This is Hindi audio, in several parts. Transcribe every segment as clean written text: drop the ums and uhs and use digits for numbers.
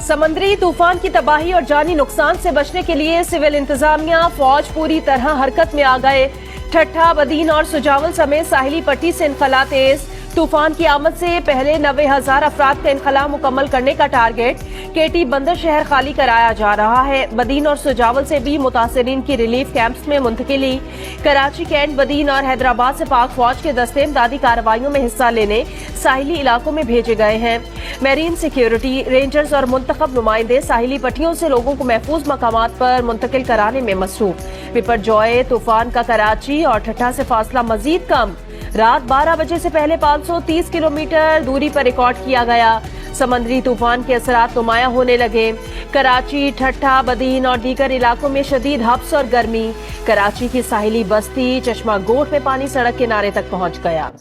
समंदरी तूफान की तबाही और जानी नुकसान से बचने के लिए सिविल इंतजामिया फौज पूरी तरह हरकत में आ गए। ठट्ठा, बदीन और सुजावल समेत साहिली पट्टी से इनखला तेज। तूफान की आमद से पहले 90,000 अफराद का इनखला मुकम्मल करने का टारगेट। केटी बंदर शहर खाली कराया जा रहा है। बदीन और सुजावल से भी मुतासरीन की रिलीफ कैंप्स में मुंतकिली। कराची, कैंट, बदीन और हैदराबाद से पाक फौज के दस्ते इमदादी कार्रवाइयों में हिस्सा लेने साहिली इलाकों में भेजे गए हैं। मैरीन सिक्योरिटी, रेंजर्स और मुंतखब नुमाइंदे साहिली पट्टियों से लोगों को महफूज मकामात पर मुंतकिल कराने में मसरूफ। बिपरजॉय तूफान का कराची और ठट्ठा से फासला मजीद कम। रात 12 बजे से पहले 530 किलोमीटर दूरी पर रिकॉर्ड किया गया। समंदरी तूफान के असरात नुमाया होने लगे। कराची, ठट्ठा, बदीन और दीगर इलाकों में शदीद हब्स और गर्मी। कराची की साहिली बस्ती चश्मा गोट में पानी सड़क किनारे तक पहुंच गया।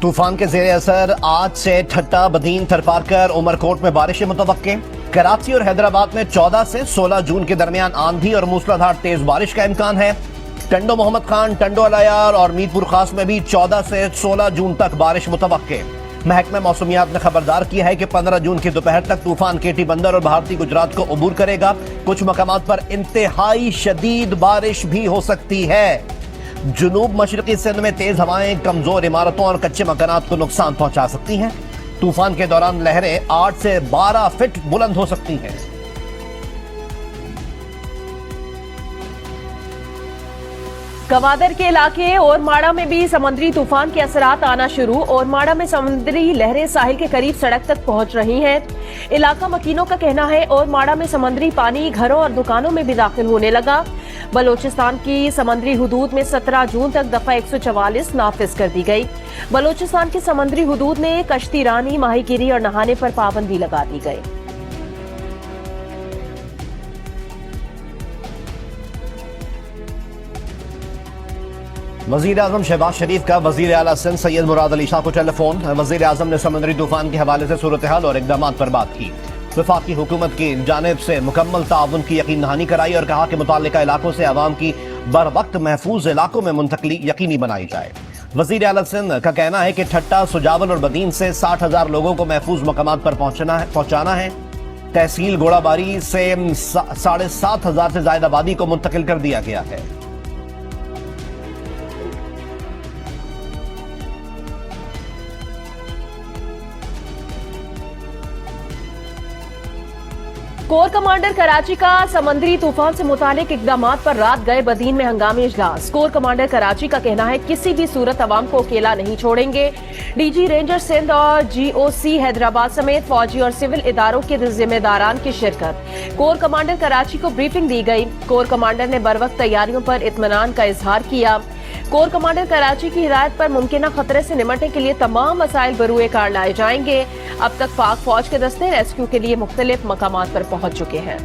तूफान के जेर असर आज से ठट्टा, बदीन, थरपारकर, उमरकोट में बारिशें मुतवक्के। कराची और हैदराबाद में 14 से 16 जून के दरमियान आंधी और मूसलाधार तेज बारिश का इम्कान है। टंडो मोहम्मद खान, टंडो अलायार और मीरपुर खास में भी 14 से 16 जून तक बारिश मुतवक्के। महकमा मौसमियात ने खबरदार किया है कि 15 जून की दोपहर तक तूफान केटी बंदर और भारतीय गुजरात को अबूर करेगा। कुछ मकामात पर इंतहाई शदीद बारिश भी हो सकती है। जुनूब मशरकी सिंध में तेज हवाएं कमजोर इमारतों और कच्चे मकानात को नुकसान पहुंचा सकती हैं। तूफान के दौरान लहरें 8 से 12 फीट बुलंद हो सकती हैं। गवादर के इलाके ओरमाड़ा में भी समुद्री तूफान के असरात आना शुरू। ओरमाड़ा में समुद्री लहरें साहिल के करीब सड़क तक पहुंच रही हैं। इलाका मकीनों का कहना है ओरमाड़ा में समुद्री पानी घरों और दुकानों में भी दाखिल होने लगा। बलोचिस्तान की समुद्री हुदूद में 17 जून तक दफा 144 नाफिज कर दी गई। बलोचिस्तान की समुद्री हुदूद में कश्ती रानी, माहीगिरी और नहाने पर पाबंदी लगा दी गई। वजीर आजम शहबाज शरीफ का वजीर आला सिंध सैयद मुराद अली शाह को टेलीफोन। वजीर आजम ने समुद्री तूफान के हवाले से सूरत हाल और इकदाम पर बात की। वफाकी हुकूमत की जानिब से मुकम्मल ताउन की यकीन दहानी कराई और कहा कि मुताल्लिका इलाकों से अवाम की बर वक्त महफूज इलाकों में मुंतकली यकीनी बनाई जाए। वजीर आला सिंध का कहना है कि ठट्टा, सुजावल और बदीन से 60,000 लोगों को महफूज मकामात पर पहुंचाना है। तहसील गोड़ाबारी से 7,500 से ज्यादा आबादी को मुंतकिल कर दिया गया है। कोर कमांडर कराची का समंदरी तूफान से मुतालिक इकदामात पर रात गए बदीन में हंगामी इजलास। कोर कमांडर कराची का कहना है किसी भी सूरत अवाम को अकेला नहीं छोड़ेंगे। डीजी रेंजर सिंध और जीओसी हैदराबाद समेत फौजी और सिविल इदारों के जिम्मेदारान की शिरकत। कोर कमांडर कराची को ब्रीफिंग दी गई। कोर कमांडर ने बरवक्त तैयारियों पर इत्मीनान का इजहार किया। कोर कमांडर कराची की हिदायत पर मुमकिना खतरे से निपटने के लिए तमाम वसाइल बरूए कार लाए जाएंगे। अब तक पाक फौज के दस्ते रेस्क्यू के लिए मुख्तलिफ मकामात पर पहुंच चुके हैं।